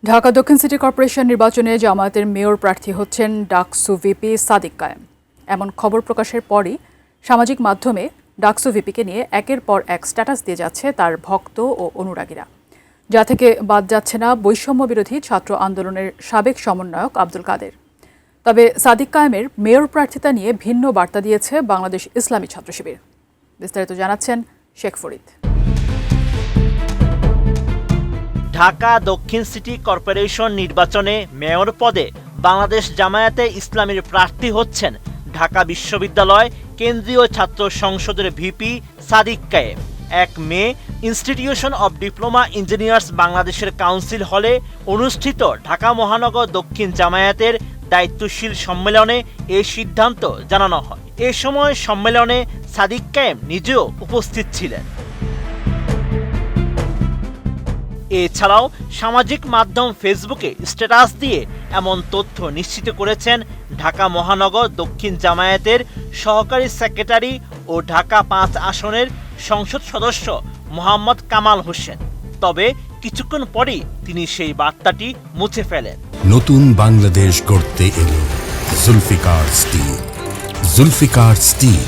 ঢাকা দক্ষিণ city corporation নির্বাচনে জামায়াতের মেয়র প্রার্থী হচ্ছেন ডাকসু ভিপি সাদিক কায়েম। এমন খবর প্রকাশের পরই সামাজিক মাধ্যমে ডাকসু ভিপিকে নিয়ে একের পর এক স্ট্যাটাস দিয়ে যাচ্ছে তার ভক্ত ও অনুরাগীরা, যা থেকে বাদ যাচ্ছে না বৈষম্য বিরোধী ছাত্র আন্দোলনের সাবেক সমন্বয়ক আব্দুল কাদের। তবে সাদিক কায়েমের মেয়র প্রার্থিতা নিয়ে ভিন্ন বার্তা দিয়েছে বাংলাদেশ ইসলামী ছাত্র শিবির। বিস্তারিত জানাচ্ছেন শেখ ফরিদ। ঢাকা দক্ষিণ সিটি কর্পোরেশন নির্বাচনে মেয়র পদে বাংলাদেশ জামায়াতে ইসলামীর প্রার্থী হচ্ছেন ঢাকা বিশ্ববিদ্যালয় কেন্দ্রীয় ছাত্র সংসদের ভিপি সাদিক কায়েম। 1 মে ইনস্টিটিউশন অব ডিপ্লোমা ইঞ্জিনিয়ার্স বাংলাদেশের কাউন্সিল হলে অনুষ্ঠিত ঢাকা মহানগর দক্ষিণ জামায়াতের দায়িত্বশীল সম্মেলনে এই সিদ্ধান্ত জানানো হয়। এ সময় সম্মেলনে সাদিক কায়েম নিজেও উপস্থিত ছিলেন। এছাড়াও সামাজিক মাধ্যম ফেসবুকে স্ট্যাটাস দিয়ে এমন তথ্য নিশ্চিত করেছেন ঢাকা মহানগর দক্ষিণ জামায়াতের সহকারী সেক্রেটারি ও ঢাকা 5 আসনের সংসদ সদস্য মোহাম্মদ কামাল হোসেন। তবে কিছুক্ষণ পরেই তিনি সেই বার্তাটি মুছে ফেলেন। নতুন বাংলাদেশ গড়তে এলো জুলফিকার স্টিল। জুলফিকার স্টিল।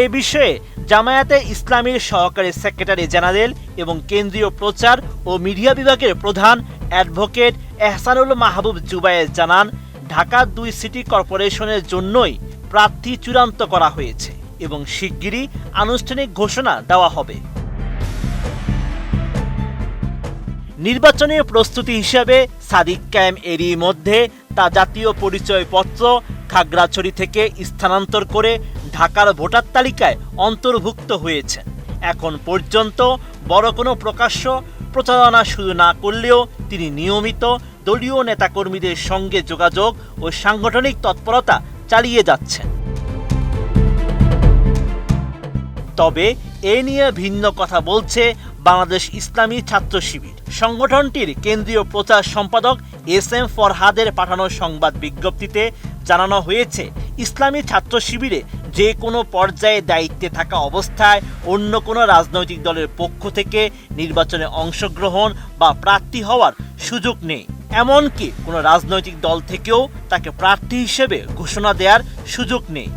এ বিষয়ে জামায়াতে ইসলামীর সহকারী সেক্রেটারি জেনারেল এবং কেন্দ্রীয় প্রচার ও মিডিয়া বিভাগের প্রধান অ্যাডভোকেট এহসানুল মাহবুব জুবায়ের জানান, ঢাকা 2 সিটি কর্পোরেশনের জন্যই প্রার্থী চূড়ান্ত করা হয়েছে এবং শিগগিরই আনুষ্ঠানিক ঘোষণা দেওয়া হবে। নির্বাচনের প্রস্তুতি হিসেবে সাদিক কায়েম এরই মধ্যে তা জাতীয় পরিচয়পত্র খাগড়াছড়ি থেকে স্থানান্তর করে ঢাকার ভোটার তালিকায় অন্তর্ভুক্ত হয়েছেন। এখন পর্যন্ত বড় কোনো প্রকাশ্য প্রচারণা শুরু না করলেও তিনি নিয়মিত দলীয় নেতাকর্মীদের সঙ্গে যোগাযোগ ও সাংগঠনিক তৎপরতা চালিয়ে যাচ্ছেন। তবে এ নিয়ে ভিন্ন কথা বলছে বাংলাদেশ ইসলামী ছাত্র শিবির। সংগঠনটির কেন্দ্রীয় প্রচার সম্পাদক SM ফরহাদের পাঠানো সংবাদ বিজ্ঞপ্তিতে জানানো হয়েছে, ইসলামী ছাত্র শিবিরে যে কোনো পর্যায়ে দায়িত্বে থাকা অবস্থায় অন্য কোনো রাজনৈতিক দলের পক্ষ থেকে নির্বাচনে অংশগ্রহণ বা প্রার্থী হওয়ার সুযোগ নেই। এমনকি কোনো রাজনৈতিক দল থেকেও তাকে প্রার্থী হিসেবে ঘোষণা দেওয়ার সুযোগ নেই।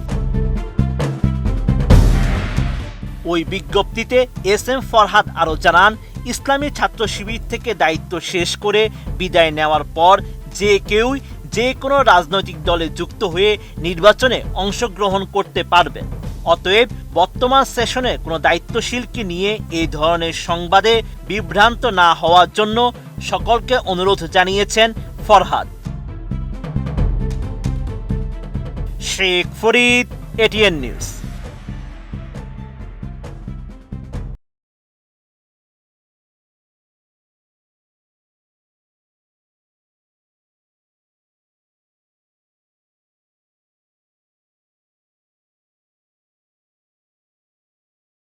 ওই বিজ্ঞপ্তিতে SM ফরহাদ আরও জানান, ইসলামী ছাত্র শিবির থেকে দায়িত্ব শেষ করে বিদায় নেওয়ার পর যে কেউই যে কোনো রাজনৈতিক দলে যুক্ত হয়ে নির্বাচনে অংশগ্রহণ করতে পারবেন। অতএব বর্তমান সেশনে কোনো দায়িত্বশীলকে নিয়ে এই ধরনের সংবাদে বিভ্রান্ত না হওয়ার জন্য সকলকে অনুরোধ জানিয়েছেন ফরহাদ। Sheikh Farid, ATN news.